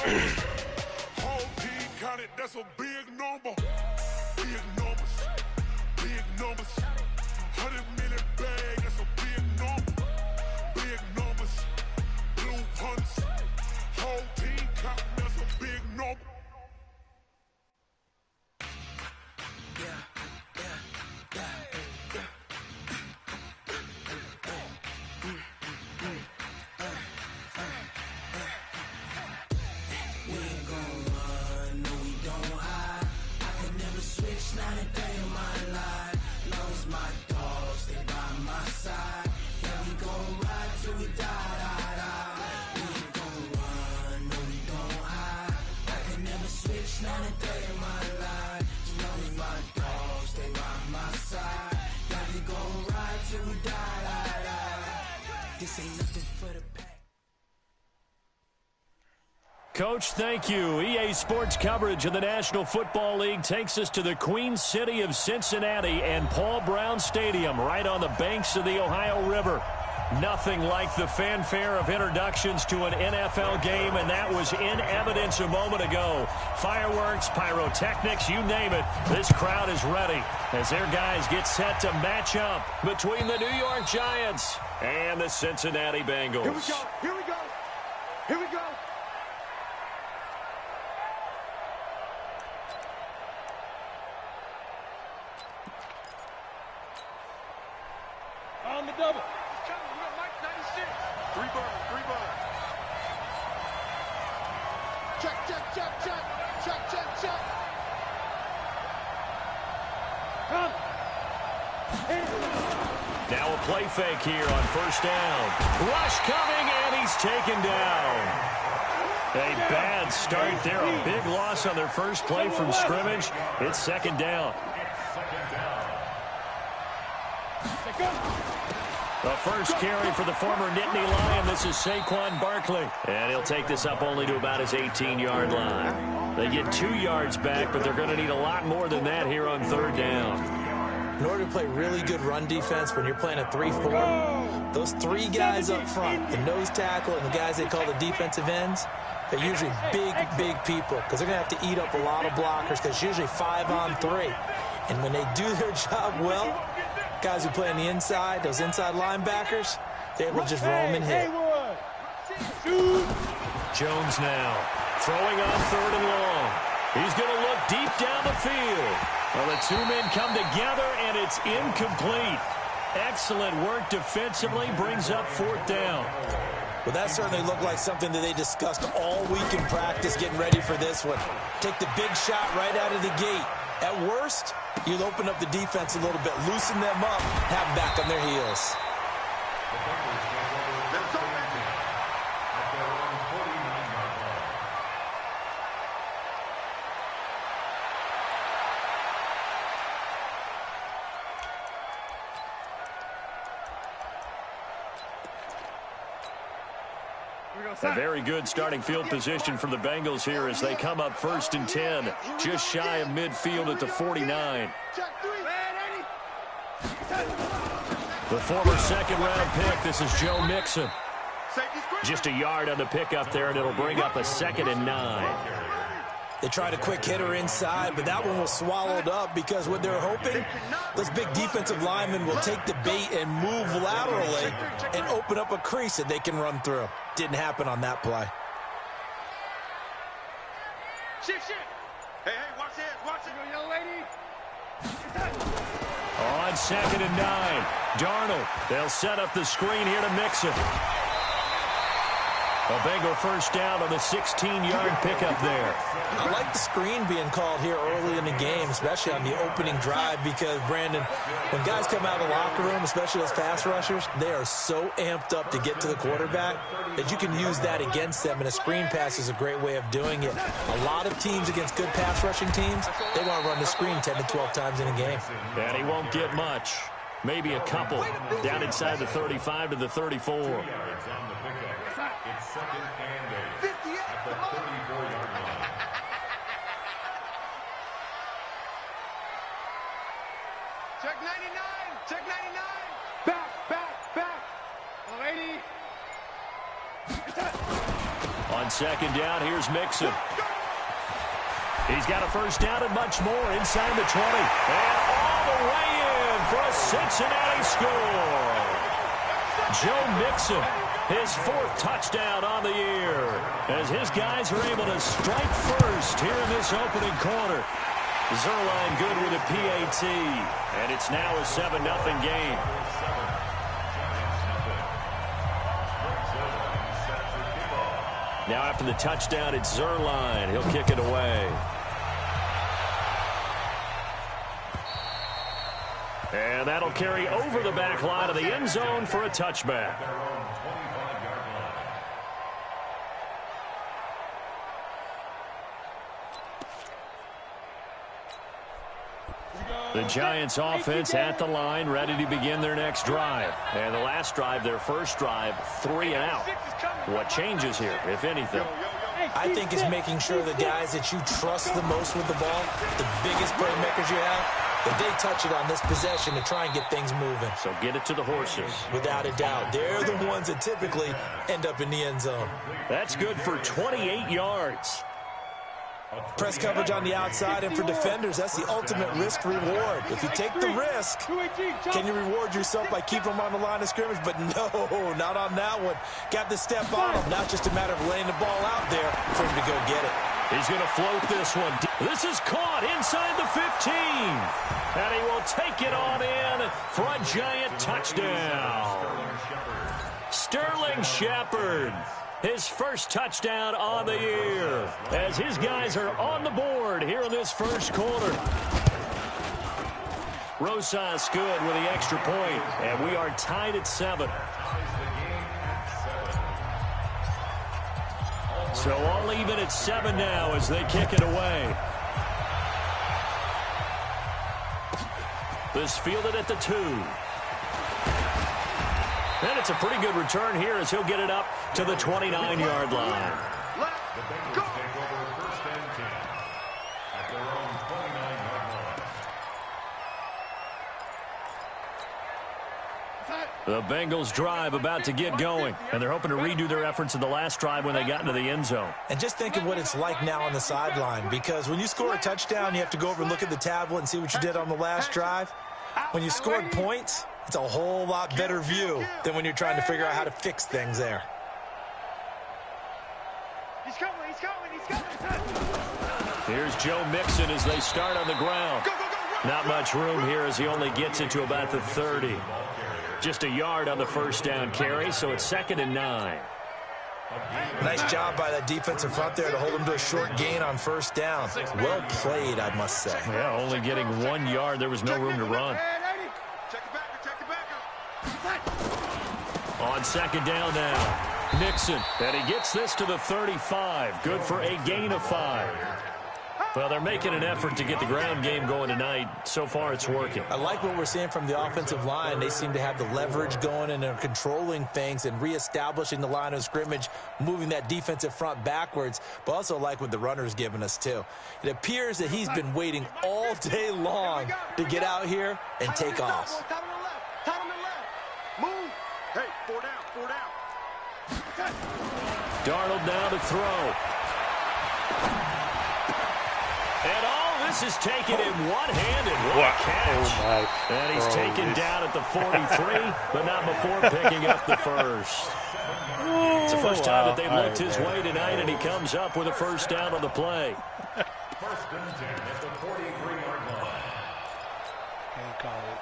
Whole team counted, that's a big number. Big numbers. Big numbers. 100 million bag, that's a big number. Big numbers. Blue hunts. Whole team counting, that's a big number. Coach, thank you. EA Sports coverage of the National Football League takes us to the Queen City of Cincinnati and Paul Brown Stadium right on the banks of the Ohio River. Nothing like the fanfare of introductions to an NFL game, and that was in evidence a moment ago. Fireworks, pyrotechnics, you name it. This crowd is ready as their guys get set to match up between the New York Giants and the Cincinnati Bengals. Here we go. Here we go. Here we go. On the double. Three birds. Check. Come. Now a play fake here on first down. Rush coming, and he's taken down. A bad start there. A big loss on their first play from scrimmage. It's second down. The first carry for the former Nittany Lion. This is Saquon Barkley. And he'll take this up only to about his 18-yard line. They get 2 yards back, but they're going to need a lot more than that here on third down. In order to play really good run defense when you're playing a 3-4, those 3 guys up front, the nose tackle and the guys they call the defensive ends, they're usually big people because they're going to have to eat up a lot of blockers because it's usually 5-on-3. And when they do their job well, guys who play on the inside, those inside linebackers, they're able to just roam and hit. Jones now throwing on third and long. He's going to look deep down the field. Well, the 2 men come together, and it's incomplete. Excellent work defensively, brings up fourth down. Well, that certainly looked like something that they discussed all week in practice getting ready for this one. Take the big shot right out of the gate. At worst, you'll open up the defense a little bit, loosen them up, have them back on their heels. A very good starting field position for the Bengals here as they come up first and 10, just shy of midfield at the 49. The former second-round pick, this is Joe Mixon. Just a yard on the pickup there, and it'll bring up a 2nd and 9. They tried a quick hitter inside, but that one was swallowed up because what they're hoping, those big defensive linemen will take the bait and move laterally and open up a crease that they can run through. Didn't happen on that play. Shift. Hey, watch it, young lady. On 2nd and 9, Darnold. They'll set up the screen here to Mixon. A Bengal first down on the 16-yard pickup there. I like the screen being called here early in the game, especially on the opening drive, because, Brandon, when guys come out of the locker room, especially those pass rushers, they are so amped up to get to the quarterback that you can use that against them, and a screen pass is a great way of doing it. A lot of teams against good pass rushing teams, they want to run the screen 10 to 12 times in a game. And he won't get much. Maybe a couple. Down inside the 35 to the 34. It's 2nd and 8 at the 34-yard line. Check 99. Back. 2 On second down, here's Mixon. He's got a first down and much more inside the 20. And all the way in for a Cincinnati score. Joe Mixon, his 4th touchdown on the year, as his guys are able to strike first here in this opening quarter. Zuerlein good with a PAT, and it's now a 7-0 game. Now after the touchdown, it's Zuerlein. He'll kick it away. And that'll carry over the back line of the end zone for a touchback. The Giants offense at the line, ready to begin their next drive. And the last drive, their first drive, 3 and out. What changes here, if anything? I think it's making sure the guys that you trust the most with the ball, the biggest playmakers you have, that they touch it on this possession to try and get things moving. So get it to the horses. Without a doubt. They're the ones that typically end up in the end zone. That's good for 28 yards. Press coverage on the outside, and for defenders, that's the ultimate risk-reward. If you take the risk, can you reward yourself by keeping them on the line of scrimmage? But no, not on that one. Got to step on them. Not just a matter of laying the ball out there for him to go get it. He's going to float this one. This is caught inside the 15. And he will take it on in for a Giant touchdown. Sterling Shepard, his first touchdown on the year, as his guys are on the board here in this first quarter. Rosas good with the extra point, and we are tied at 7. So all even at 7 now as they kick it away. This fielded at the 2. And it's a pretty good return here as he'll get it up to the 29-yard line. Let's go. The Bengals drive about to get going, and they're hoping to redo their efforts in the last drive when they got into the end zone. And just think of what it's like now on the sideline, because when you score a touchdown, you have to go over and look at the tablet and see what you did on the last drive. When you scored points, it's a whole lot better view than when you're trying to figure out how to fix things there. He's coming, he's coming, he's coming. Here's Joe Mixon as they start on the ground. Not much room here as he only gets it to about the 30. Just a yard on the first down carry, so it's 2nd and 9. Nice job by that defensive front there to hold him to a short gain on first down. Well played, I must say. Yeah, only getting 1 yard. There was no room to run. Check the backer. On second down now, Nixon, and he gets this to the 35. Good for a gain of 5. Well, they're making an effort to get the ground game going tonight. So far, it's working. I like what we're seeing from the offensive line. They seem to have the leverage going, and they're controlling things and reestablishing the line of scrimmage, moving that defensive front backwards, but also like what the runner's giving us, too. It appears that he's been waiting all day long to get out here and take off. Top on the left. Move. Hey, 4 down. Darnold now to throw. And all this is taken in one-handed. What a catch. And he's taken down at the 43, but not before picking up the first. It's the first time that they've looked his way tonight, and he comes up with a first down on the play. First and 10 at the 43-yard line. Can't call it.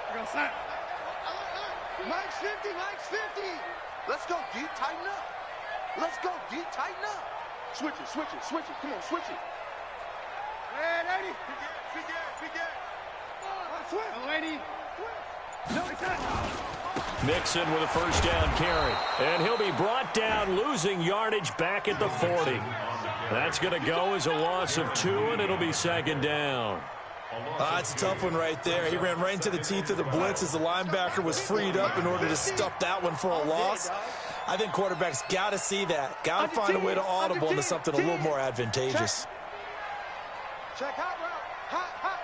Mike's 50, Mike's 50. Let's go, D. Tighten up. Let's go, D. Tighten up. Switch it, switch it, switch it. Come on, switch it. Hey, lady. Begin. Mixon with a first down carry. And he'll be brought down, losing yardage back at the 40. That's going to go as a loss of 2, and it'll be 2nd down. It's a tough one right there. He ran right into the teeth of the blitz as the linebacker was freed up in order to stuff that one for a loss. I think quarterbacks got to see that. Got to find a way to audible into something a little more advantageous. Check hot route. Hot.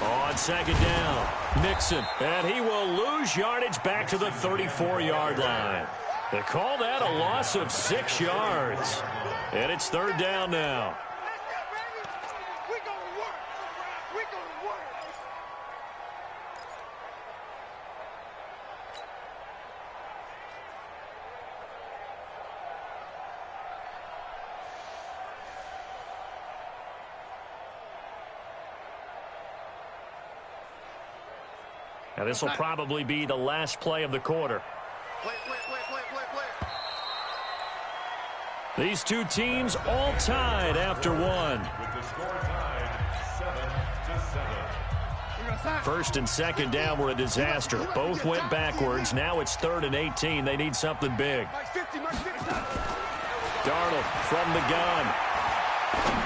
On second down, Nixon, and he will lose yardage back to the 34-yard line. They call that a loss of 6 yards. And it's third down now. Now this will probably be the last play of the quarter. Play. These two teams all tied after one. With the score tied 7-7. First and second down were a disaster. Both went backwards. Now it's 3rd and 18. They need something big. Darnold from the gun.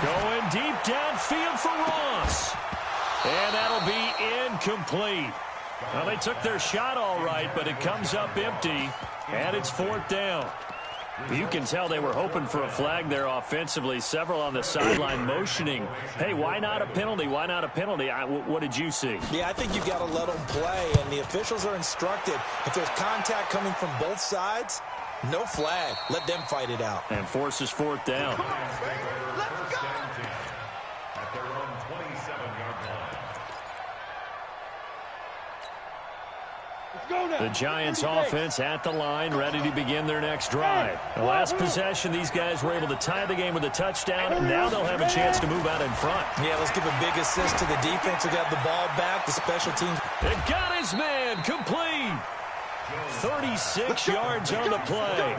Going deep downfield for Ross. And that'll be incomplete. Well, they took their shot all right, but it comes up empty, and it's 4th down. You can tell they were hoping for a flag there offensively. Several on the sideline motioning, hey, why not a penalty? Why not a penalty? What did you see? Yeah, I think you got to let them play, and the officials are instructed. If there's contact coming from both sides, no flag. Let them fight it out. And forces 4th down. Let's go. At their own 27-yard line. The Giants offense at the line, ready to begin their next drive. The last possession, these guys were able to tie the game with a touchdown. Now they'll have a chance to move out in front. Yeah, let's give a big assist to the defense who got the ball back. The special teams. It got his man complete. 36 yards on the play.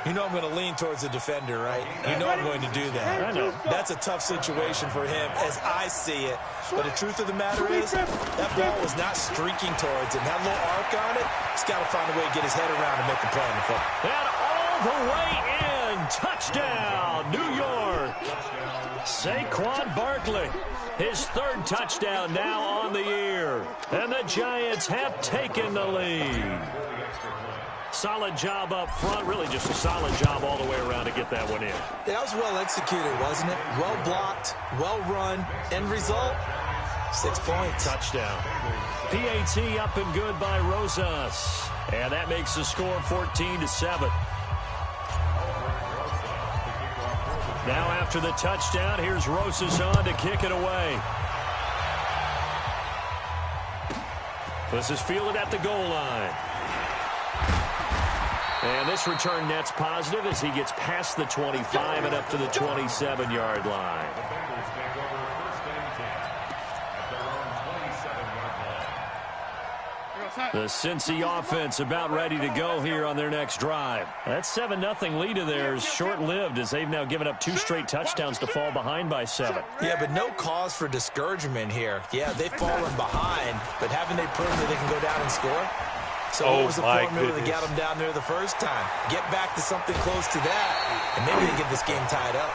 You know I'm going to lean towards the defender, right? You know I'm going to do that. I know. That's a tough situation for him as I see it. But the truth of the matter is, that ball was not streaking towards him. That little arc on it, he's got to find a way to get his head around and make a play on the football. And all the way in. Touchdown, New York. Saquon Barkley. His 3rd touchdown now on the year. And the Giants have taken the lead. Solid job up front. Really just a solid job all the way around to get that one in. That was well executed, wasn't it? Well blocked, well run. End result, 6 points. Touchdown. PAT up and good by Rosas. And that makes the score 14-7. Now after the touchdown, here's Rosas on to kick it away. This is fielded at the goal line. And this return net's positive as he gets past the 25 and up to the 27-yard line. The Bengals take over 1st and 10 at their own 27-yard line. The Cincy offense about ready to go here on their next drive. That 7-0 lead of theirs short-lived as they've now given up 2 straight touchdowns to fall behind by 7. Yeah, but no cause for discouragement here. Yeah, they've fallen behind, but haven't they proven that they can go down and score? So what was the formula that got them down there the first time? Get back to something close to that, and maybe they get this game tied up.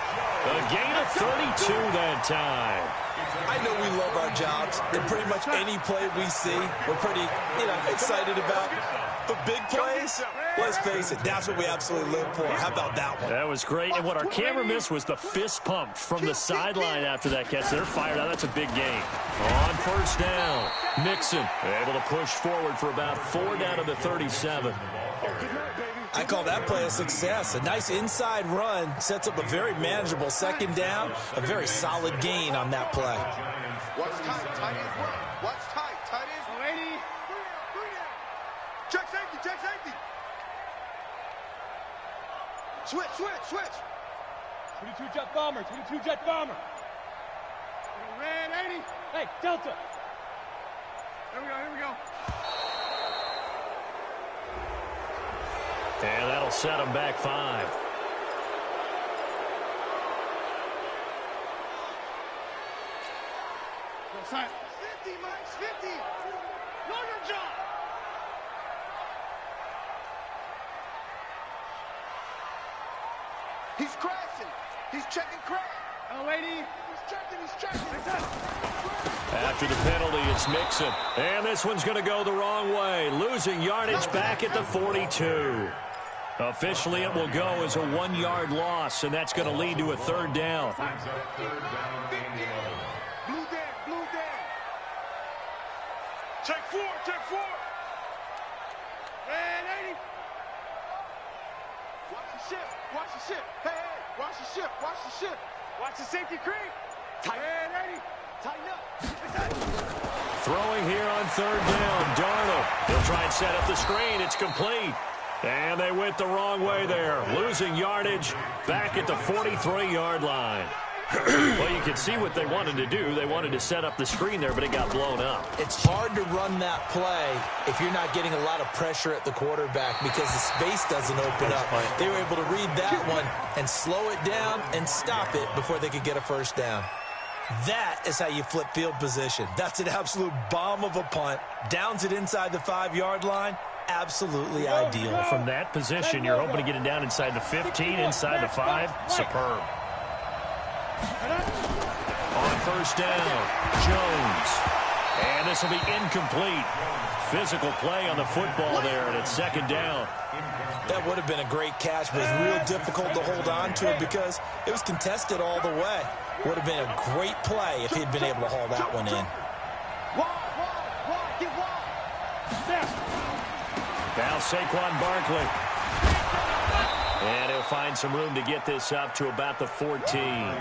A gain of 32 that time. I know we love our jobs, and pretty much any play we see, we're pretty, excited about. But big plays, let's face it, that's what we absolutely live for. How about that one? That was great, and what our camera missed was the fist pump from the sideline after that catch. They're fired out. That's a big gain. On 1st down, Mixon able to push forward for about 4 down to the 37. I call that play a success. A nice inside run sets up a very manageable 2nd down, a very solid gain on that play. Watch tight ends run. Watch tight ends. Lady. Check safety. Switch. 22 jet bomber. Red 80. Hey, Delta. Here we go. And that'll set them back 5. Sign. 50, Max, 50. Know your job. He's crashing. He's checking crash. Oh, lady. He's checking. After the penalty, it's Mixon. And this one's going to go the wrong way. Losing yardage back at the 42. Officially, it will go as a 1-yard loss, and that's going to lead to a 3rd down. Brings up 3rd down and 11. Blue down. Check 4. Red 80. shift. Watch the shift. Hey, hey, watch the shift. Watch the shift. Watch the safety creep. Tighten up. Tighten up. Throwing here on third down. Darnold. He'll try and set up the screen. It's complete. And they went the wrong way there. Losing yardage back at the 43-yard line. Well, you can see what they wanted to do. They wanted to set up the screen there, but it got blown up. It's hard to run that play if you're not getting a lot of pressure at the quarterback because the space doesn't open up. They were able to read that one and slow it down and stop it before they could get a first down. That is how you flip field position. That's an absolute bomb of a punt. Downs it inside the 5-yard line. Absolutely ideal. From that position, you're hoping to get it down inside the 15, inside the 5. Superb. On first down, Jones. And this will be incomplete. Physical play on the football there, and it's second down. That would have been a great catch, but it was real difficult to hold on to it because it was contested all the way. Would have been a great play if he'd been able to haul that one in. Now Saquon Barkley. And he'll find some room to get this up to about the 14.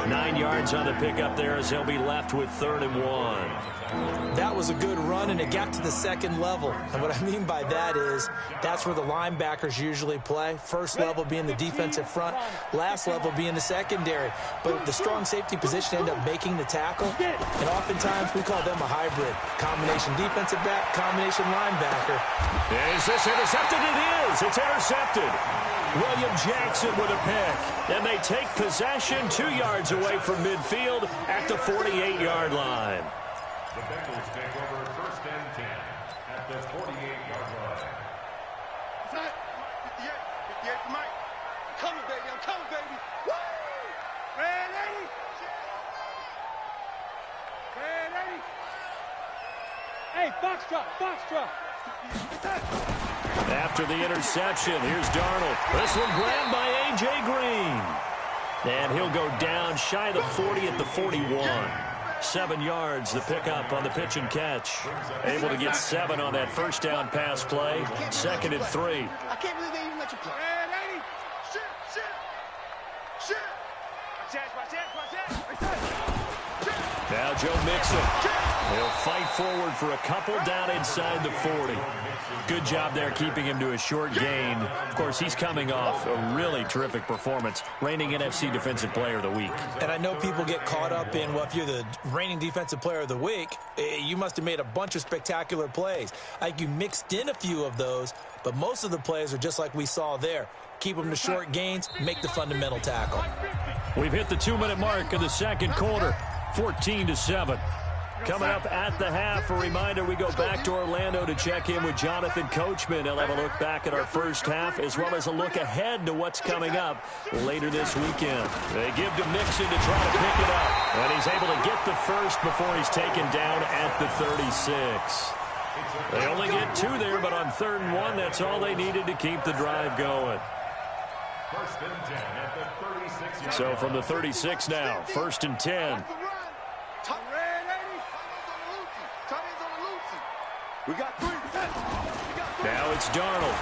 9 yards on the pickup there as they'll be left with 3rd and 1. That was a good run, and it got to the second level. And what I mean by that is that's where the linebackers usually play. First level being the defensive front, last level being the secondary. But the strong safety position end up making the tackle, and oftentimes we call them a hybrid. Combination defensive back, combination linebacker. Is this intercepted? It is. It's intercepted. William Jackson with a pick. And they take possession 2 yards away from midfield at the 48-yard line. The Bengals take over 1st and 10 at the 48-yard line. It's not 58 for Mike. I'm coming, baby. I'm coming, baby. Woo! Red 80. Red 80. Hey, box drop. After the interception, here's Darnold. This one grabbed by A.J. Green. And he'll go down shy of the 40 at the 41. 7 yards, the pickup on the pitch and catch. Able to get 7 on that first down pass play. 2nd and 3. I can't believe they even let you play. Red 80. Shit. Watch that. Now Joe Mixon. He'll fight forward for a couple down inside the 40. Good job there keeping him to a short gain. Of course, he's coming off a really terrific performance, reigning NFC Defensive Player of the Week. And I know people get caught up in, well, if you're the reigning Defensive Player of the Week, you must have made a bunch of spectacular plays. I think you mixed in a few of those, but most of the plays are just like we saw there. Keep them to short gains, make the fundamental tackle. We've hit the 2-minute mark of the second quarter, 14-7. Coming up at the half, a reminder, we go back to Orlando to check in with Jonathan Coachman. He'll have a look back at our first half, as well as a look ahead to what's coming up later this weekend. They give to Mixon to try to pick it up, and he's able to get the first before he's taken down at the 36. They only get 2 there, but on 3rd and 1, that's all they needed to keep the drive going. 1st and 10 at the 36. So from the 36 now, 1st and 10. We got 3. Now it's Darnold.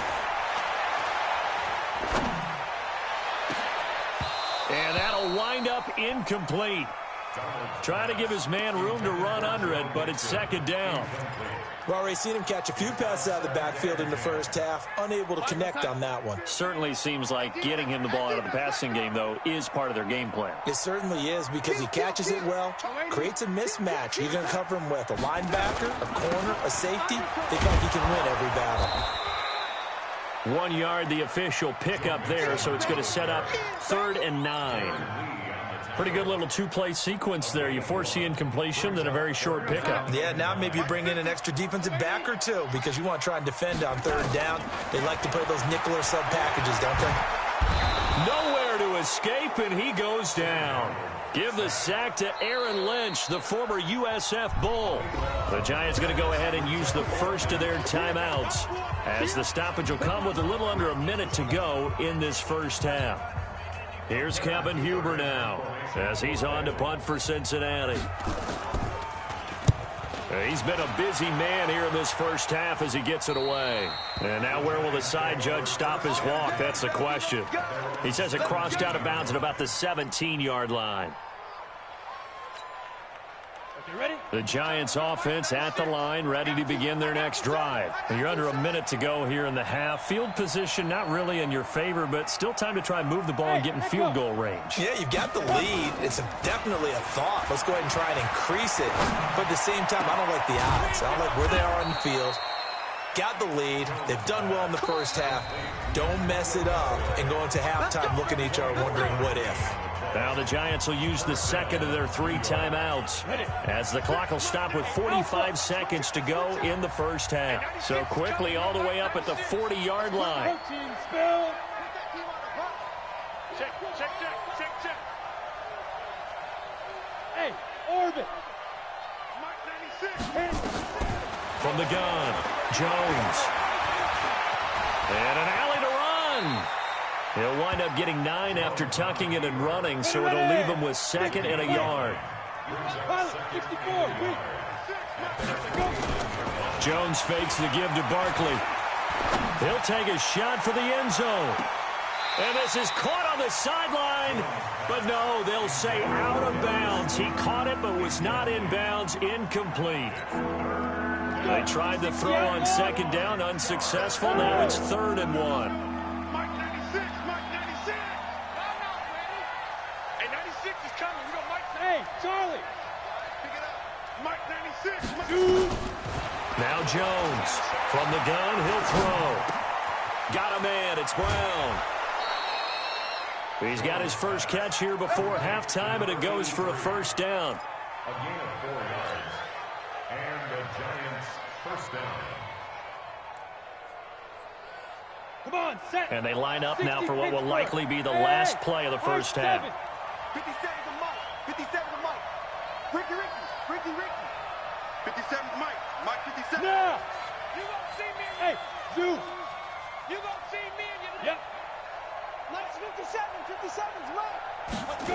And that'll wind up incomplete. Trying to give his man room to run under it, but it's 2nd down. We've already seen him catch a few passes out of the backfield in the first half, unable to connect on that one. Certainly seems like getting him the ball out of the passing game, though, is part of their game plan. It certainly is because he catches it well, creates a mismatch. You're going to cover him with a linebacker, a corner, a safety. They think he can win every battle. 1 yard, the official pickup there, so it's going to set up 3rd and 9. Pretty good little 2-play sequence there. You force the incompletion, then a very short pickup. Yeah, now maybe you bring in an extra defensive back or 2 because you want to try and defend on 3rd down. They like to play those nickel or sub packages, don't they? Nowhere to escape, and he goes down. Give the sack to Aaron Lynch, the former USF Bull. The Giants going to go ahead and use the first of their timeouts as the stoppage will come with a little under a minute to go in this first half. Here's Kevin Huber now as he's on to punt for Cincinnati. He's been a busy man here in this first half as he gets it away. And now where will the side judge stop his walk? That's the question. He says it crossed out of bounds at about the 17-yard line. Ready? The Giants offense at the line, ready to begin their next drive. And you're under a minute to go here in the half. Field position not really in your favor, but still time to try and move the ball and get in field goal range. Yeah, you've got the lead. It's definitely a thought. Let's go ahead and try and increase it. But at the same time, I don't like the odds. I don't like where they are on the field. Got the lead. They've done well in the first half. Don't mess it up and go into halftime looking at each other wondering what if. Now the Giants will use the second of their 3 timeouts as the clock will stop with 45 seconds to go in the first half. So quickly all the way up at the 40-yard line. Check. Hey, orbit. From the gun, Jones. And an alley to run. He'll wind up getting 9 after tucking it and running, so it'll leave him with 2nd and a yard. Jones fakes the give to Barkley. He'll take a shot for the end zone. And this is caught on the sideline. But no, they'll say out of bounds. He caught it but was not in bounds. Incomplete. They tried the throw on 2nd down, unsuccessful. Now it's 3rd and 1. Charlie! Pick it up. Mike 96. Now Jones. From the gun, he'll throw. Got a man. It's Brown. He's got his first catch here before halftime, and it goes for a first down. A gain of 4 yards. And the Giants first down. Come on, set. And they line up now for what will likely be the last play of the first half. 57 to Mike. 57 to Mike. Ricky. 57 to Mike. Mike 57. Now. You gonna see me? Hey, Zeus. You gonna see me? Yep. Mike's 57. 57's Mike. Let's go.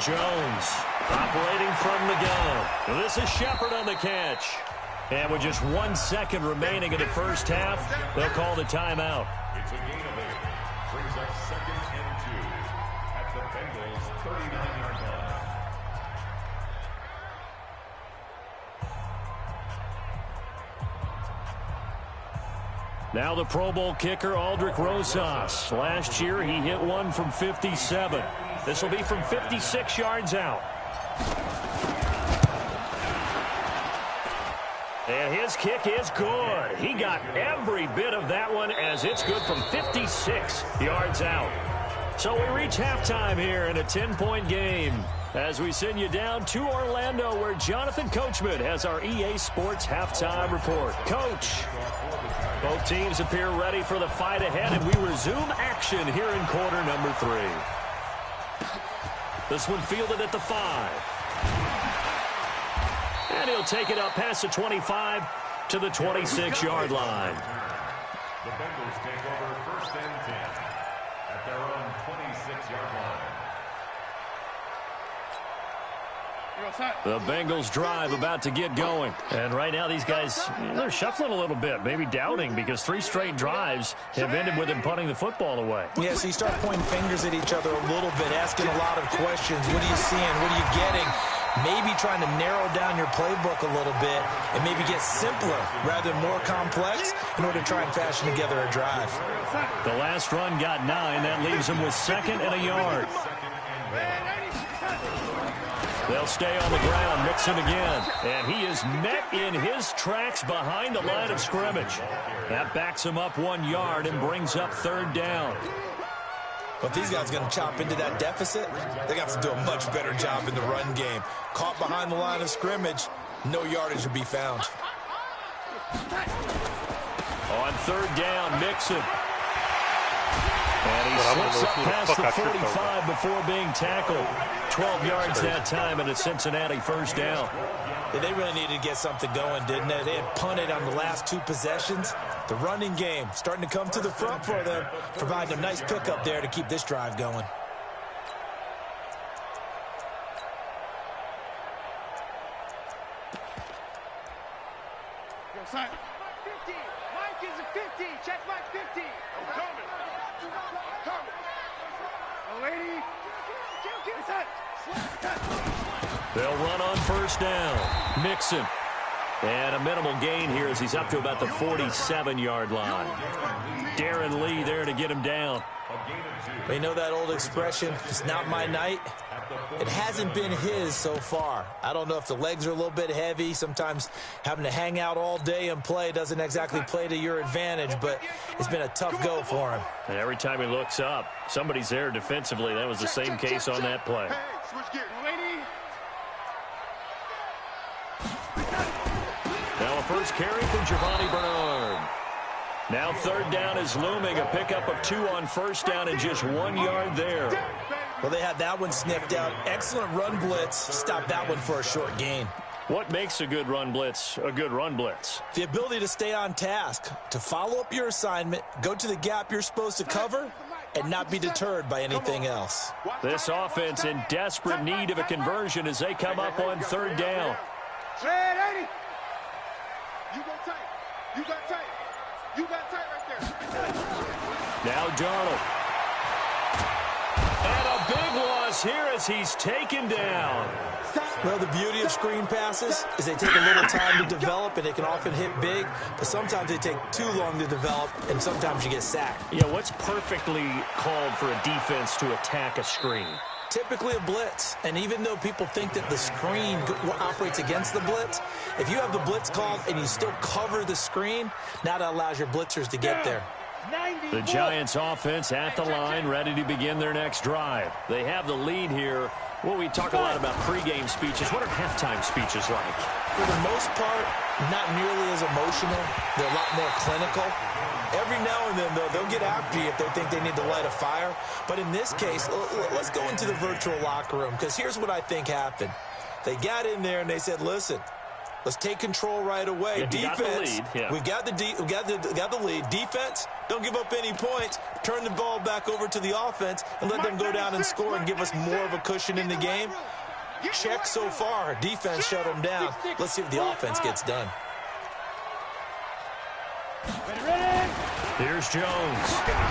Jones operating from the gun. This is Shepard on the catch. And with just 1 second remaining in the first half, they'll call the timeout. It's a gain of 8. Brings up 2nd and 2 at the Bengals' 39-yard line. Now the Pro Bowl kicker, Aldrick Rosas. Last year, he hit one from 57. This will be from 56 yards out. And his kick is good. He got every bit of that one as it's good from 56 yards out. So we reach halftime here in a 10-point game as we send you down to Orlando where Jonathan Coachman has our EA Sports halftime report. Coach, both teams appear ready for the fight ahead, and we resume action here in quarter number 3. This one fielded at the 5. And he'll take it up past the 25 to the 26-yard line. The Bengals take over 1st and 10 at their own 26-yard line. The Bengals drive about to get going. And right now these guys, they're shuffling a little bit, maybe doubting because 3 straight drives have ended with them punting the football away. Yeah, so you start pointing fingers at each other a little bit, asking a lot of questions. What are you seeing? What are you getting? Maybe trying to narrow down your playbook a little bit and maybe get simpler rather than more complex in order to try and fashion together a drive. The last run got 9. That leaves them with 2nd and a yard. They'll stay on the ground, mix it again. And he is met in his tracks behind the line of scrimmage. That backs him up 1 yard and brings up 3rd down. But these guys are going to chop into that deficit. They're going to have to do a much better job in the run game. Caught behind the line of scrimmage, no yardage will be found. On 3rd down, Mixon. And he slips up past the 45 before being tackled. 12 yards that time and a Cincinnati first down. Yeah, they really needed to get something going, didn't they? They had punted on the last 2 possessions. The running game starting to come to the front for them, providing a nice pickup there to keep this drive going. Mike 50. Mike is a 50. Check Mike 50. I'm coming. I'm coming. Oh, lady. They'll run on first down. Mixon. And a minimal gain here as he's up to about the 47-yard line. Darren Lee there to get him down. You know that old expression, it's not my night? It hasn't been his so far. I don't know if the legs are a little bit heavy. Sometimes having to hang out all day and play doesn't exactly play to your advantage, but it's been a tough go for him. And every time he looks up, somebody's there defensively. That was the same case on that play. Hey, switch gears. Now a first carry from Giovanni Bernard. Now third down is looming. A pickup of 2 on first down and just 1 yard there. Well, they had that one sniffed out. Excellent run blitz. Stop that one for a short gain. What makes a good run blitz a good run blitz? The ability to stay on task, to follow up your assignment, go to the gap you're supposed to cover, and not be deterred by anything else. This offense in desperate need of a conversion as they come up on third down. Red 80. You go tight. You got tight. You got tight right there. Now Darnold. And a big loss here as he's taken down. Well, the beauty of screen passes is they take a little time to develop, and they can often hit big, but sometimes they take too long to develop, and sometimes you get sacked. Yeah, what's perfectly called for a defense to attack a screen? Typically a blitz, and even though people think that the screen operates against the blitz, if you have the blitz called and you still cover the screen, now that allows your blitzers to get there. The Giants offense at the line, ready to begin their next drive. They have the lead here. Well, we talk a lot about pregame speeches. What are halftime speeches like? For the most part, not nearly as emotional. They're a lot more clinical. Every now and then, though, they'll get after you if they think they need to light a fire. But in this case, let's go into the virtual locker room, because here's what I think happened. They got in there and they said, listen, let's take control right away. Yeah, defense, we've got the lead. Defense, don't give up any points. Turn the ball back over to the offense and let them go down and score and give us more of a cushion in the game. Check so far. Defense shut them down. Let's see if the offense gets done. Here's Jones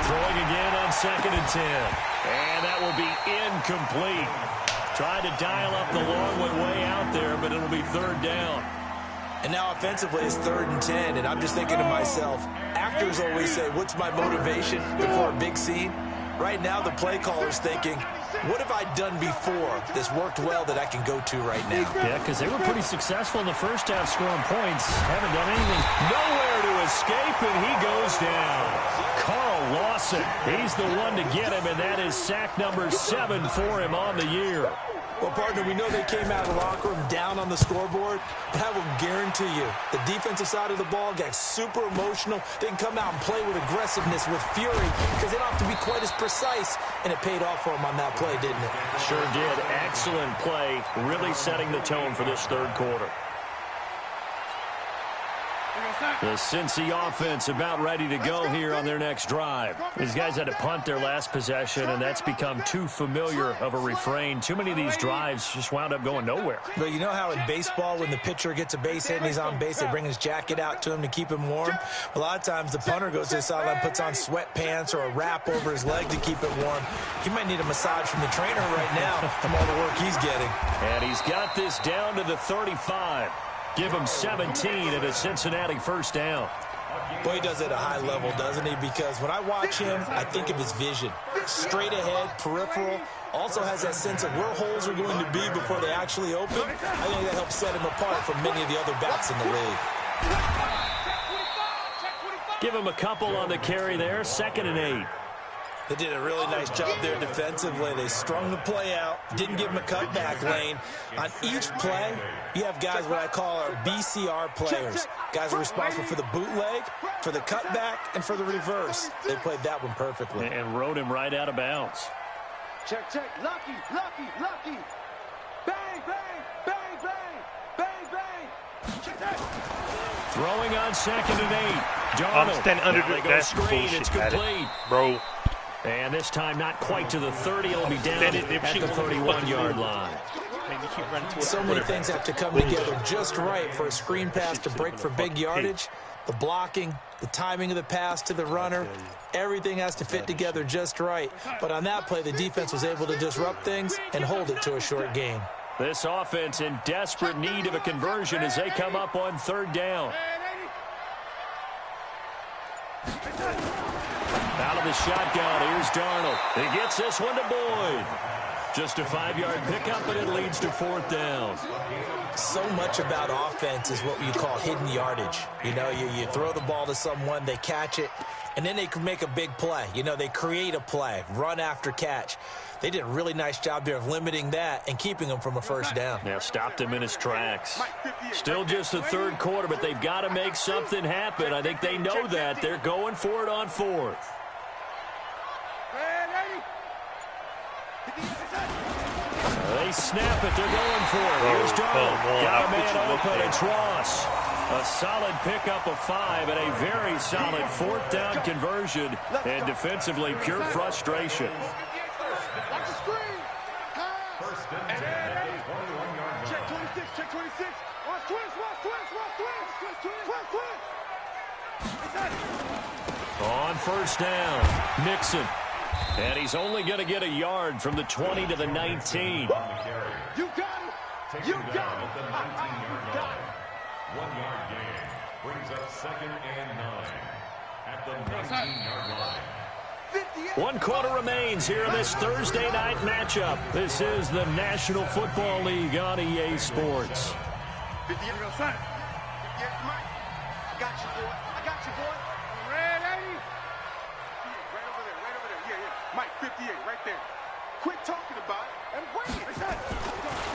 throwing again on 2nd and 10. And that will be incomplete. Tried to dial up the long way out there, but it'll be third down. And now offensively it's 3rd and 10, and I'm just thinking to myself, actors always say, what's my motivation before a big scene? Right now the play caller's thinking, what have I done before that's worked well that I can go to right now? Yeah, because they were pretty successful in the first half scoring points. Haven't done anything. Nowhere to escape, and he goes down. Carl Lawson, he's the one to get him, and that is sack number 7 for him on the year. Well, partner, we know they came out of the locker room down on the scoreboard, but I will guarantee you the defensive side of the ball got super emotional. They can come out and play with aggressiveness, with fury, because they don't have to be quite as precise, and it paid off for them on that play, didn't it? Sure did. Excellent play, really setting the tone for this third quarter. The Cincy offense about ready to go here on their next drive. These guys had to punt their last possession, and that's become too familiar of a refrain. Too many of these drives just wound up going nowhere. But you know how in baseball, when the pitcher gets a base hit and he's on base, they bring his jacket out to him to keep him warm? A lot of times the punter goes to the sideline, puts on sweatpants or a wrap over his leg to keep it warm. He might need a massage from the trainer right now from all the work he's getting. And he's got this down to the 35. Give him 17 at a Cincinnati first down. Boy, he does it at a high level, doesn't he? Because when I watch him, I think of his vision. Straight ahead, peripheral. Also has that sense of where holes are going to be before they actually open. I think that helps set him apart from many of the other backs in the league. Give him a couple on the carry there. 2nd and 8. They did a really nice job there defensively. They strung the play out, didn't give him a cutback lane. On each play, you have guys what I call our BCR players. Guys are responsible for the bootleg, for the cutback, and for the reverse. They played that one perfectly. And rode him right out of bounds. Check, check. Lucky, lucky, lucky. Bang, bang, bang, bang, bang, bang. Check that. Throwing on 2nd and 8. I'm Darnold. standing under Now the they go screen. It's complete. Bro. And this time not quite to the 30. It'll be down at the 31-yard line. So many things have to come together just right for a screen pass to break for big yardage. The blocking, the timing of the pass to the runner, everything has to fit together just right. But on that play, the defense was able to disrupt things and hold it to a short gain. This offense in desperate need of a conversion as they come up on third down. Out of the shotgun, here's Darnold. He gets this one to Boyd. Just a 5-yard pickup, and it leads to fourth down. So much about offense is what you call hidden yardage. You know, you throw the ball to someone, they catch it, and then they can make a big play. You know, they create a play, run after catch. They did a really nice job there of limiting that and keeping him from a first down. Now stopped him in his tracks. Still just the third quarter, but they've got to make something happen. I think they know that. They're going for it on fourth. They snap it. They're going for it. Here's Darnold. Got a man open. It's Ross. A solid pickup of 5 and a very solid fourth down conversion. And defensively, pure frustration. First and 10 at the 21-yard line. Check 26, check 26. Watch twist. On first down, Mixon. And he's only going to get a yard from the 20 to the 19. You got it. You got it. At the 19-yard line. 1-yard gain brings up 2nd and 9 at the 19-yard line. 1 quarter remains here in this Thursday night matchup. This is the National Football League on EA Sports. 58. I got you, boy. Red 80. Right over there. Yeah. Mike, 58, right there. Quit talking about it and bring it.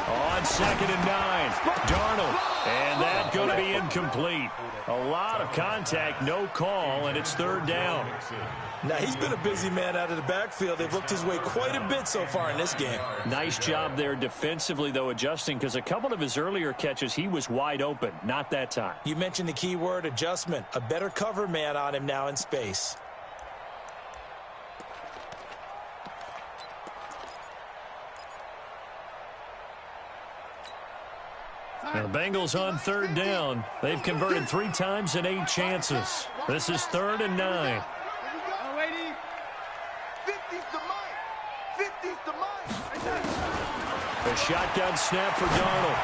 On 2nd and 9, Darnold. And that's going to be incomplete. A lot of contact, no call, and it's third down. Now, he's been a busy man out of the backfield. They've looked his way quite a bit so far in this game. Nice job there defensively, though, adjusting, because a couple of his earlier catches, he was wide open. Not that time. You mentioned the key word, adjustment. A better cover man on him now in space. Now, the Bengals on third down. They've converted 3 times in 8 chances. This is 3rd and 9. 50's the mic. 50's the mic. A shotgun snap for Darnold.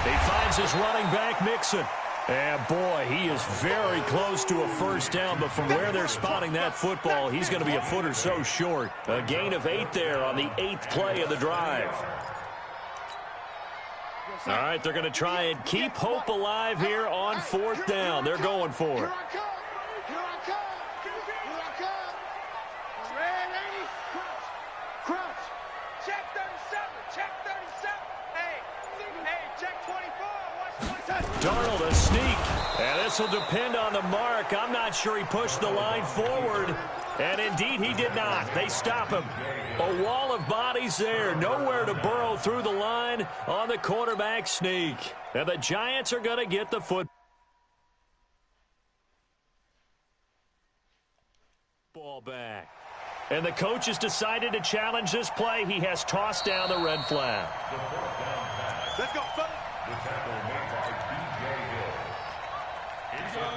He finds his running back, Mixon. And, boy, he is very close to a first down, but from where they're spotting that football, he's going to be a foot or so short. A gain of 8 there on the 8th play of the drive. All right, they're going to try and keep hope alive here on 4th down. They're going for it. Here I come. Red 80. Crouch. Check 37. Hey, check 24. Watch 27. Darnold, a sneak. And this will depend on the mark. I'm not sure he pushed the line forward. And indeed, he did not. They stop him. A wall of bodies there. Nowhere to burrow through the line on the quarterback sneak. And the Giants are going to get the football back. And the coach has decided to challenge this play. He has tossed down the red flag. Let's go, fellas. The tackle made by B.J. Hill.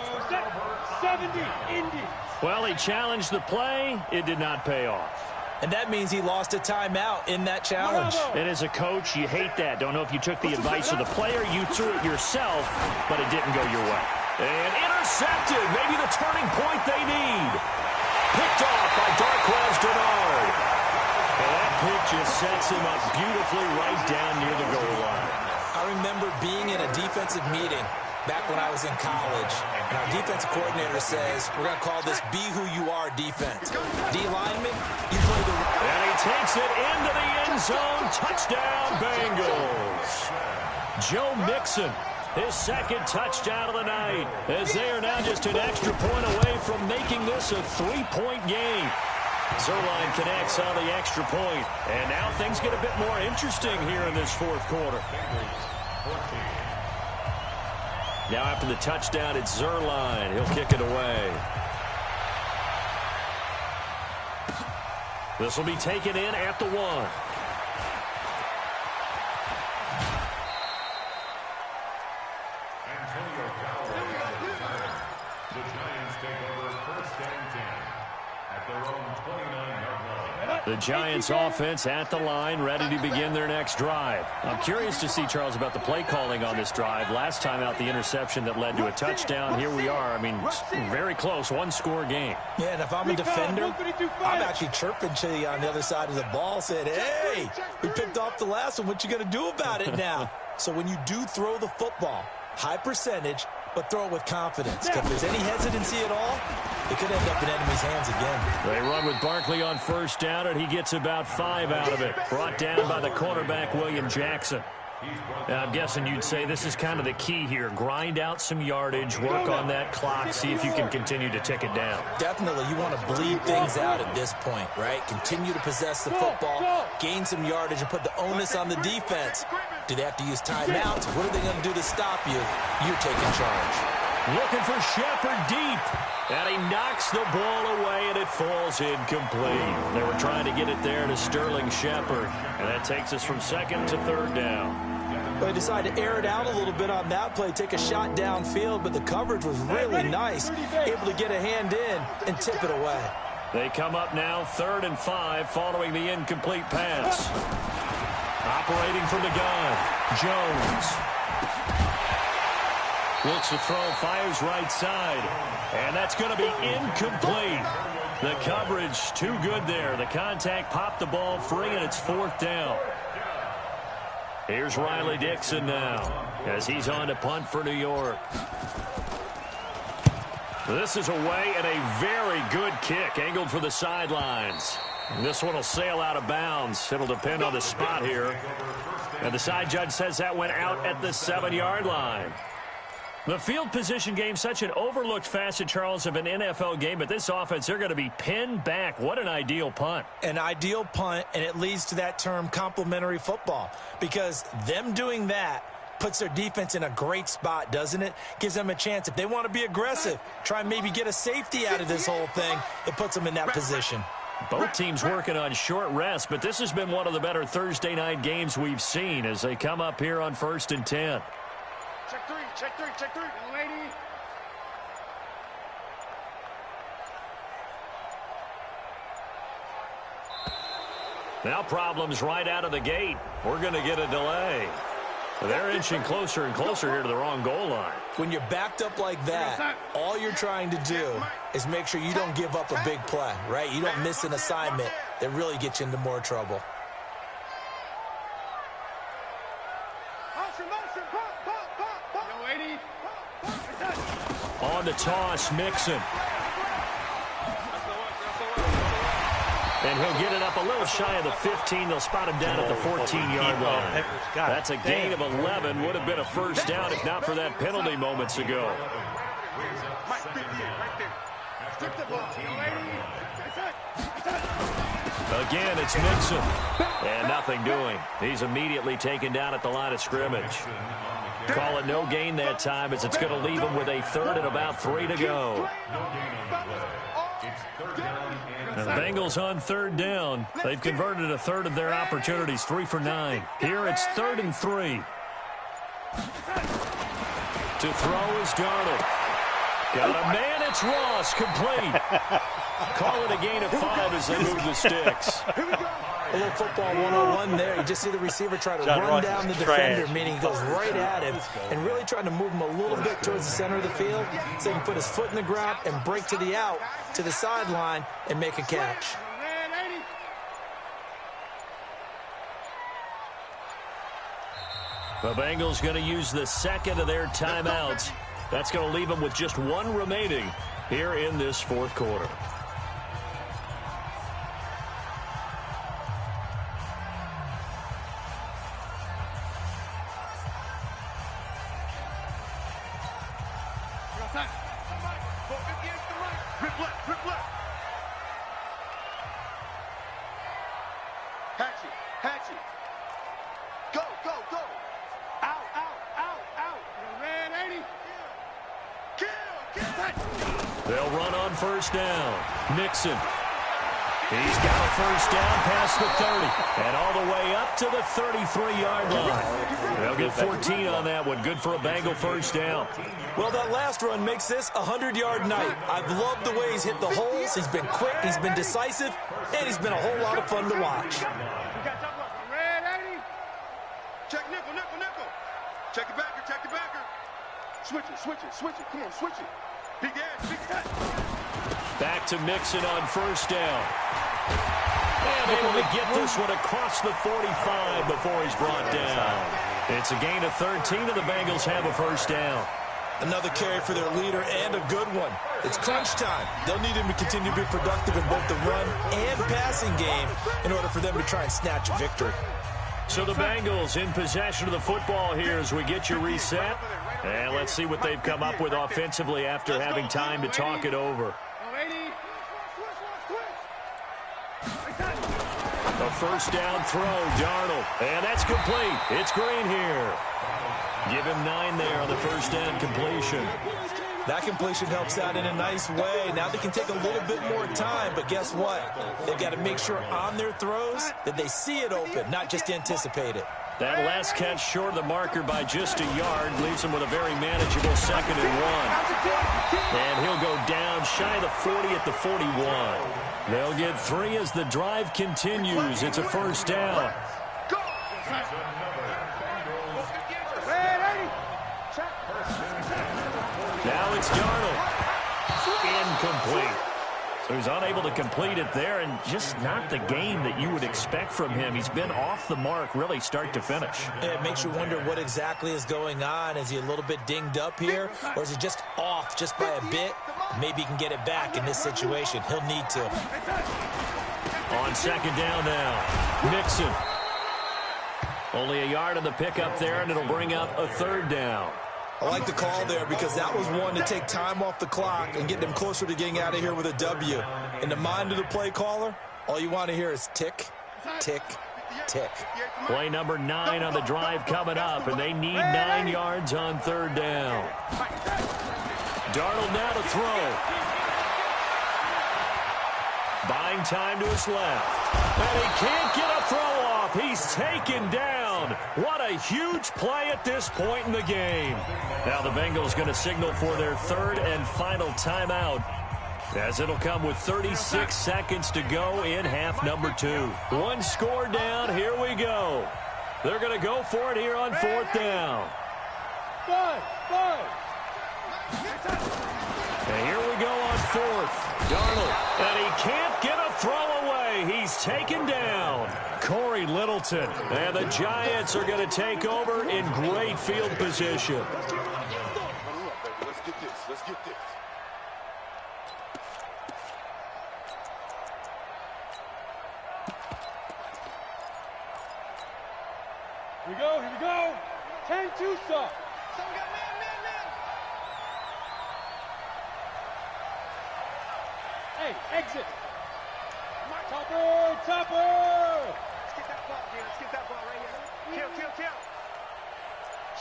70. Indy. Well, he challenged the play. It did not pay off. And that means he lost a timeout in that challenge. And as a coach, you hate that. Don't know if you took the advice of the player. You threw it yourself, but it didn't go your way. And intercepted. Maybe the turning point they need. Picked off by Darquez Dennard. And that pick just sets him up beautifully right down near the goal line. I remember being in a defensive meeting back when I was in college, and our defensive coordinator says, we're going to call this Be Who You Are defense. D lineman, you play the... And he takes it into the end zone. Touchdown, Bengals. Joe Mixon, his 2nd touchdown of the night, as they are now just an extra point away from making this a 3-point game. Zerline connects on the extra point, and now things get a bit more interesting here in this 4th quarter. Now after the touchdown, it's Zerline. He'll kick it away. This will be taken in at the 1. The Giants offense at the line, ready to begin their next drive. I'm curious to see, Charles, about the play calling on this drive. Last time out, the interception that led to a touchdown. Here we are. I mean, very close, one-score game. Yeah, and if I'm a defender, I'm actually chirping to you on the other side of the ball, saying, hey, we picked off the last one. What you going to do about it now? So when you do throw the football, high percentage, but throw it with confidence. Because if there's any hesitancy at all, it could end up in enemy's hands again. They run with Barkley on first down, and he gets about 5 out of it. Brought down by the cornerback, William Jackson. Now, I'm guessing you'd say this is kind of the key here. Grind out some yardage, work on that clock, see if you can continue to tick it down. Definitely, you want to bleed things out at this point, right? Continue to possess the football, gain some yardage, and put the onus on the defense. Do they have to use timeouts? What are they going to do to stop you? You're taking charge. Looking for Shepard deep. And he knocks the ball away, and it falls incomplete. They were trying to get it there to Sterling Shepard. And that takes us from second to third down. They decided to air it out a little bit on that play, take a shot downfield, but the coverage was really nice. Able to get a hand in and tip it away. They come up now 3rd and 5 following the incomplete pass. Operating from the gun, Jones. Looks to throw, fires right side. And that's going to be incomplete. The coverage too good there. The contact popped the ball free, and it's 4th down. Here's Riley Dixon now as he's on to punt for New York. This is away, and a very good kick angled for the sidelines. This one will sail out of bounds. It'll depend on the spot here. And the side judge says that went out at the 7-yard line. The field position game, such an overlooked facet, Charles, of an NFL game. But this offense, they're going to be pinned back. What an ideal punt. An ideal punt, and it leads to that term complementary football. Because them doing that puts their defense in a great spot, doesn't it? Gives them a chance. If they want to be aggressive, try and maybe get a safety out of this whole thing, it puts them in that position. Both teams working on short rest, but this has been one of the better Thursday night games we've seen as they come up here on 1st and 10. Check three, check three, check three. Lady. Now problems right out of the gate. We're going to get a delay. They're inching closer and closer here to the wrong goal line. When you're backed up like that, all you're trying to do is make sure you don't give up a big play, right? You don't miss an assignment that really gets you into more trouble. On the toss, Mixon. And he'll get it up a little shy of the 15. They'll spot him down at the 14-yard line. That's a gain of 11. Would have been a first down if not for that penalty moments ago. Again, it's Mixon. And nothing doing. He's immediately taken down at the line of scrimmage. Call it no gain that time as it's going to leave him with a 3rd and about 3 to go. The Bengals on 3rd down. They've converted a 1/3 of their opportunities, 3 for 9. Here it's 3rd and 3. To throw is Darnold. Got a man, it's Ross, complete. Call it a gain of 5 as they move the sticks. A little football 101 there. You just see the receiver try to run down the defender, meaning he goes right at him and really trying to move him a little bit towards the center of the field so he can put his foot in the ground and break to the out, to the sideline, and make a catch. The Bengals going to use the 2nd of their timeouts. That's going to leave them with just 1 remaining here in this 4th quarter. Hatchet. Go. Out. Red 80. Kill. They'll run on first down. Mixon. He's got a first down past the 30 and all the way up to the 33-yard line. They'll get 14 on that one. Good for a Bengal first down. Well, that last run makes this a 100-yard night. I've loved the way he's hit the holes. He's been quick, he's been decisive, and he's been a whole lot of fun to watch. Check nickel, nickel, nickel. Check the backer, check the backer. Switch it, switch it, switch it. Come on, switch it. Big ass, big ass. Back to Mixon on first down. And able to get this one across the 45 before he's brought down. It's a gain of 13, and the Bengals have a first down. Another carry for their leader, and a good one. It's crunch time. They'll need him to continue to be productive in both the run and passing game in order for them to try and snatch a victory. So the Bengals in possession of the football here as we get you reset. And let's see what they've come up with offensively after having time to talk it over. A first down throw, Darnold. And that's complete. It's Green here. Give him 9 there on the first down completion. That completion helps out in a nice way. Now they can take a little bit more time, but guess what? They've got to make sure on their throws that they see it open, not just anticipate it. That last catch short of the marker by just a yard leaves him with a very manageable 2nd and 1. And he'll go down shy of the 40 at the 41. They'll get 3 as the drive continues. It's a first down. Now it's Darnold. Incomplete. So he's unable to complete it there, and just not the game that you would expect from him. He's been off the mark really start to finish. It makes you wonder what exactly is going on. Is he a little bit dinged up here, or is he just off just by a bit? Maybe he can get it back in this situation. He'll need to. On second down now, Mixon. Only a yard on the pickup there, and it'll bring up a 3rd down. I like the call there because that was one to take time off the clock and get them closer to getting out of here with a W. In the mind of the play caller, all you want to hear is tick, tick, tick. Play number 9 on the drive coming up, and they need 9 yards on 3rd down. Darnold now to throw. Buying time to his left. And he can't get a throw off. He's taken down. What a huge play at this point in the game. Now the Bengals going to signal for their 3rd and final timeout, as it'll come with 36 seconds to go in half number 2. 1 score down. Here we go. They're going to go for it here on 4th down. And here we go on 4th. Darnold, and he can't get a throw away. He's taken down. Corey Littleton, and the Giants are going to take over in great field position. Let's get this. Let's get this. Here we go, here we go. 10-2 stop. Hey, exit. Topper, topper. Let's get that ball, dude. Let's get that ball right here. Kill.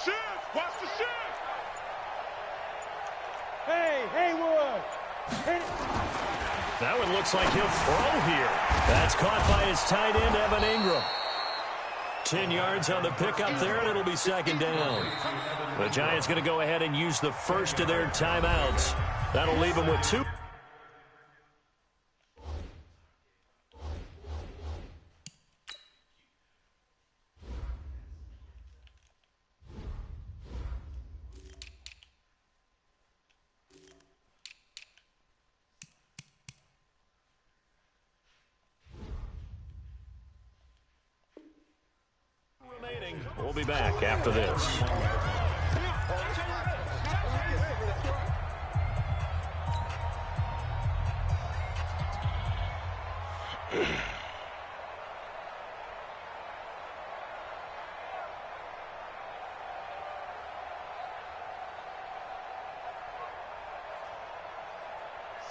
Shift. Watch the shift. Hey, Haywood. Hit it. That one looks like he'll throw here. That's caught by his tight end, Evan Ingram. 10 yards on the pickup there, and it'll be 2nd down. The Giants going to go ahead and use the first of their timeouts. That'll leave them with 2. We'll be back after this.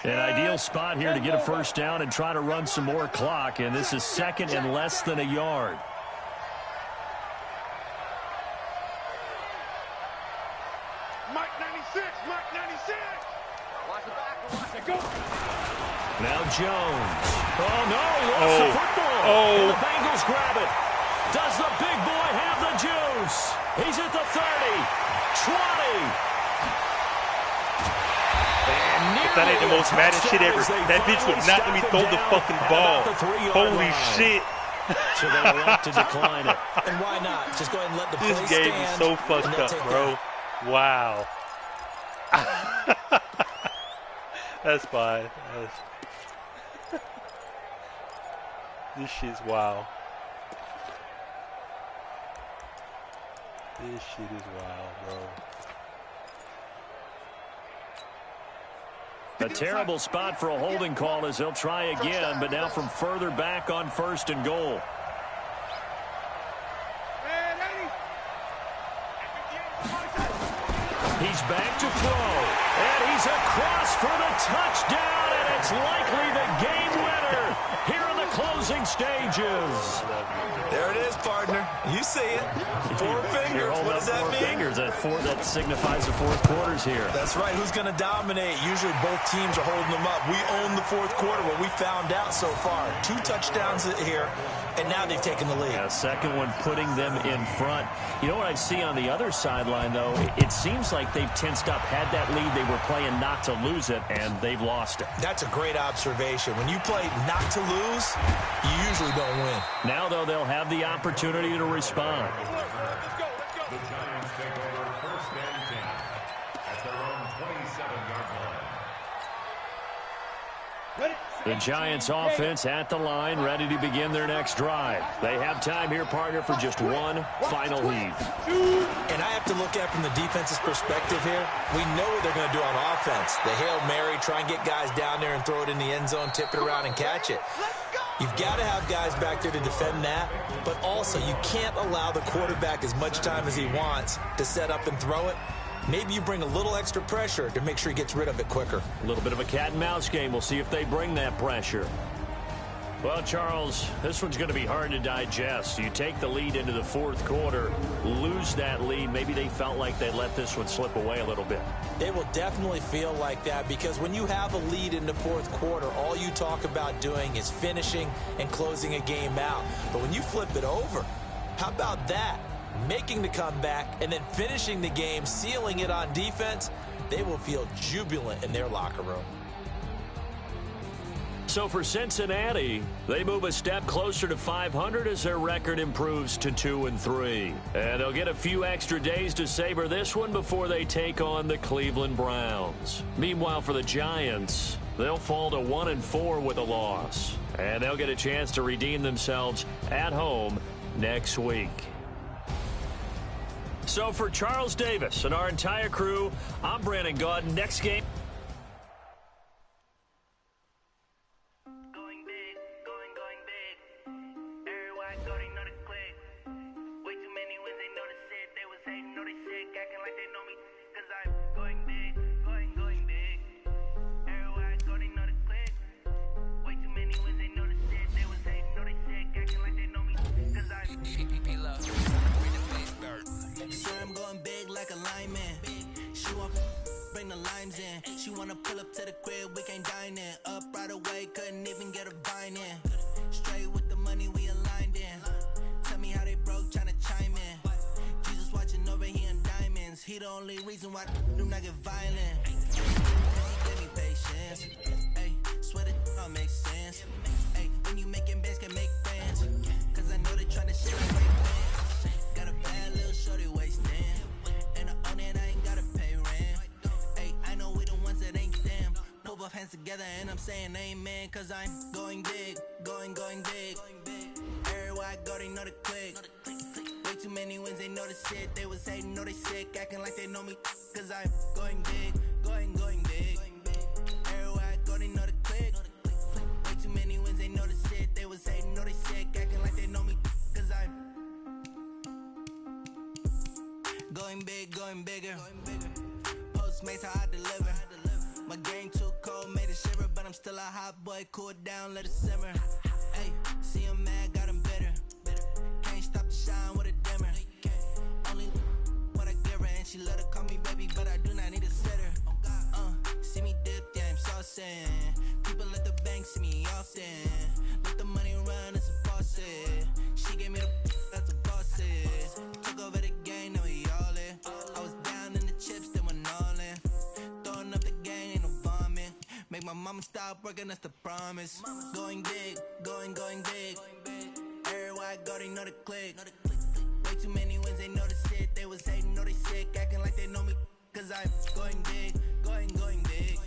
An ideal spot here to get a first down and try to run some more clock, and this is 2nd and less than a yard. Mike 96. Watch the back. Watch it. Go. Now Jones. Oh, no, he lost the football. And the Bengals grab it. Does the big boy have the juice? He's at the 30, 20. That ain't the most Madden shit ever. That bitch would not let me throw the fucking ball. Holy shit. So they elect to decline it. And why not? Just go ahead and let the play stand. This game is so fucked up, bro. Wow. That's fine. This shit's wow. This shit is wild, bro. A terrible spot for a holding call as they'll try again, but now from further back on 1st and goal. He's back to throw, and he's across for the touchdown, and it's likely the game winner here in the closing stages. There it is, partner. You see it. 4 fingers. What does that mean? 4 fingers. That signifies the fourth quarter's here. That's right. Who's going to dominate? Usually both teams are holding them up. We own the fourth quarter, what we found out so far. 2 touchdowns here, and now they've taken the lead. Yeah, second one putting them in front. You know what I see on the other sideline, though? It seems like they've tensed up. Had that lead, they were playing not to lose it, and they've lost it. That's a great observation. When you play not to lose, you usually don't win. Now, though, they'll have the opportunity to respond. The Giants take over 1st and 10 at their own 27-yard line. The Giants offense at the line, ready to begin their next drive. They have time here, partner, for just one final heave. And I have to look at from the defense's perspective here. We know what they're going to do on offense. The Hail Mary, try and get guys down there and throw it in the end zone, tip it around and catch it. You've got to have guys back there to defend that, but also you can't allow the quarterback as much time as he wants to set up and throw it. Maybe you bring a little extra pressure to make sure he gets rid of it quicker. A little bit of a cat and mouse game. We'll see if they bring that pressure. Well, Charles, this one's going to be hard to digest. You take the lead into the fourth quarter, lose that lead. Maybe they felt like they let this one slip away a little bit. They will definitely feel like that because when you have a lead in the fourth quarter, all you talk about doing is finishing and closing a game out. But when you flip it over, how about that? Making the comeback and then finishing the game, sealing it on defense, they will feel jubilant in their locker room. So for Cincinnati, they move a step closer to 500 as their record improves to 2-3. And they'll get a few extra days to savor this one before they take on the Cleveland Browns. Meanwhile, for the Giants, they'll fall to 1-4 with a loss. And they'll get a chance to redeem themselves at home next week. So for Charles Davis and our entire crew, I'm Brandon Gaudin. Next game. She wanna pull up to the crib, we can't dine in. Up right away, couldn't even get a vine in. Straight with the money we aligned in. Tell me how they broke, tryna chime in. Jesus watching over here in diamonds. He the only reason why do not get violent. Give me patience. Ay, swear that all makes sense. Ay, when you making bands, can make friends. Cause I know they tryna shit like white pants. Got a bad little shorty wasting. And I own it, I ain't gotta pay rent. I know we the ones that ain't them. Put both hands together and I'm saying amen. Cause I'm going big, going big. Everywhere I go, they know the click. Way too many wins, they know the shit. They was hating, know they sick, acting like they know me. Cause I'm going big, going big. Everywhere I go, they know the click. Way too many wins, they know the shit. They was hating, know they sick, acting like they know me. Cause I'm going big, going bigger. Postmates how I deliver. My game too cold, made it shiver, but I'm still a hot boy. Cool it down, let it simmer. Hey, see him mad, got him bitter. Can't stop the shine with a dimmer. Only what I give her, and she let her call me baby, but I do not need a sitter. See me dip, yeah, I'm saucing. People at the bank see me often. mama stop working, that's the promise. Going big, going big. Everywhere I go, they know the click. Way too many wins, they know the shit. They was hating, know they sick, acting like they know me. Cause I'm going big, going big.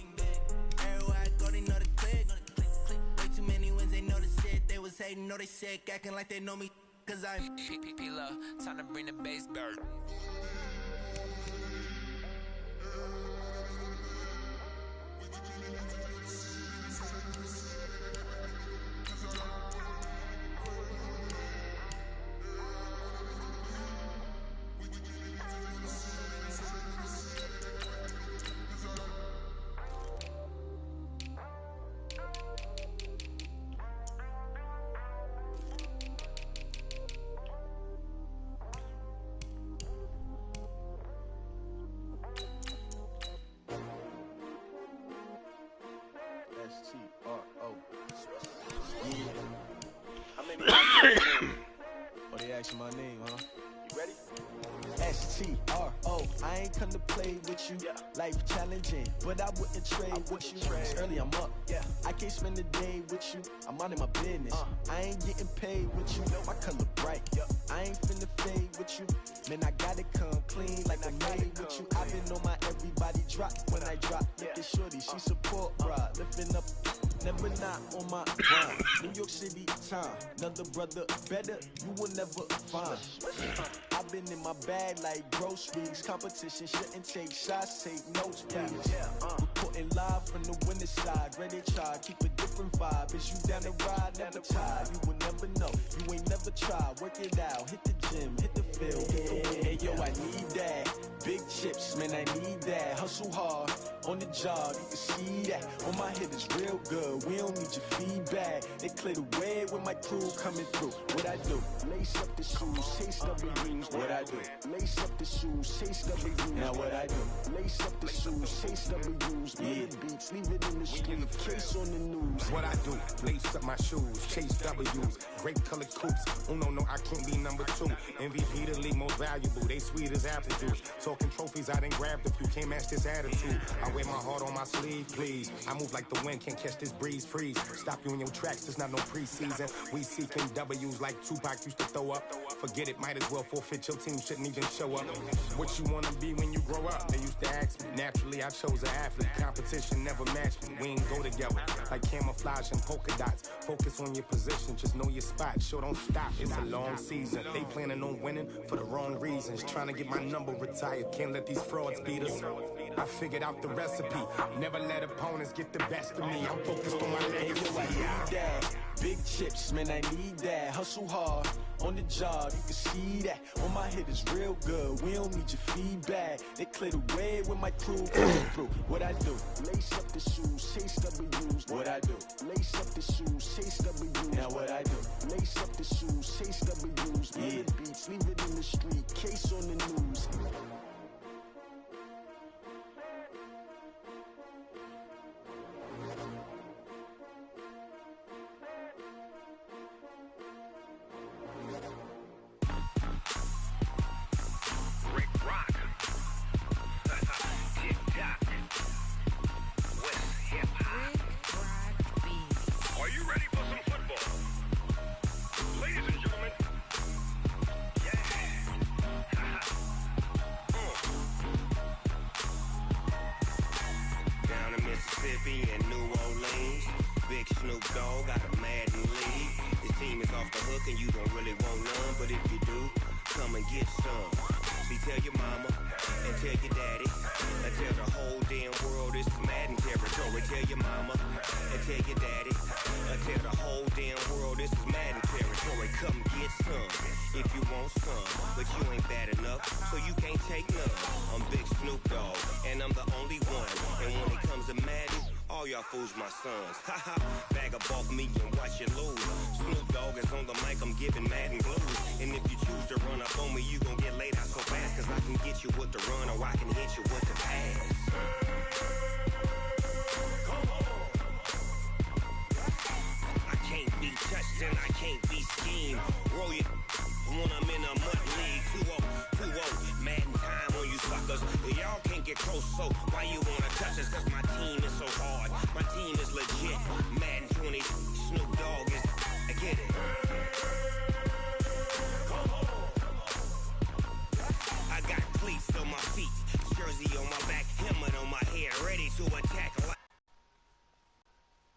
Everywhere I go, they know the click. Way too many wins, they know the shit. They was hating, know they sick, acting like they know me. Cause I'm P-P-P-Love, time to bring the bass back. Oh, they asking my name, huh? You ready? S-T-R-O. I ain't come to play with you. Life challenging, but I wouldn't trade with you. It's early, I'm up. I can't spend the day with you. I'm out of my business. I ain't getting paid with you. My color bright. I ain't finna fade with you. Man, I gotta come clean like I made with you. I've been on my everybody drop when I drop. Look at shorty, she support ride. Lifting up, never not on my grind. New York City time, another brother better, you will never find. I've been in my bag like groceries. Competition shouldn't take shots, take notes, please. Reporting live from the winter side. Ready to try, keep a different vibe. Is you down the ride, never tired. You will never know, you ain't never tried. Work it out, hit the gym, hit the field. Hey yo, I need that. Big chips, man, I need that. Hustle hard, on the job, you can see that. On my head is real good, we don't need your feedback. They clear the way with my crew coming through. What I do? Lace up the shoes, chase W's. What I do? Lace up the shoes, chase W's. Now what I do? Lace up the shoes, chase W's. Beats, leave it in the street, case on the news. What I do? Lace up my shoes, chase W's. Great colored coops. Oh no, I can't be number 2. MVP the league most valuable. They sweet as apple juice. Talking trophies, I done grabbed a few. Can't match this attitude. I wear my heart on my sleeve, please. I move like the wind, can't catch this breeze. Freeze. Stop you in your tracks. There's not no preseason. We seeking W's like Tupac used to throw up. Forget it, might as well forfeit. Your team shouldn't even show up. What you wanna be when you grow up? They used to ask me. Naturally, I chose an athlete. Competition never matched me. We ain't go together like camouflage and polka dots. Focus on your position, just know your spot. Sure, don't stop. It's a long season. They planning on winning for the wrong reasons. Trying to get my number retired. Can't let these frauds beat us. I figured out the recipe. Never let opponents get the best of me. I'm focused on my legacy. I need that. Big chips, man, I need that. Hustle hard, on the job, you can see that. On my head is real good, we don't need your feedback. They clear the way when my crew coming through. What I do? Lace up the shoes, chase W's. What I do? Lace up the shoes, chase W's. Now what I do? Lace up the shoes, chase W's. Beats, leave it in the street, case on the news. In New Orleans, Big Snoop Dogg got a Madden league. His team is off the hook and you don't really want none, but if you do, come and get some. See, tell your mama and tell your daddy and tell the whole damn world this is Madden territory. Tell your mama and tell your daddy and tell the whole damn world this is Madden territory. Come get some if you want some, but you ain't bad enough, so you can't take none. I'm Big Snoop Dogg and I'm the only one, and when it comes to Madden, all y'all fools my sons. Haha, bag up off me and watch you lose. Snoop Dogg is on the mic, I'm giving Madden blues. And if you choose to run up on me, you gon' get laid out so fast, cause I can get you with the run or I can hit you with the pass. I can't be touched and I can't be schemed. Roll it when I'm in a mud league. 2-0, Madden time on you suckers. Y'all can't get close, so why you wanna touch us? Cause my team is so hard. My team is legit. Madden 20, Snoop Dogg is. I get it. I got cleats on my feet, jersey on my back, helmet on my head, ready to attack.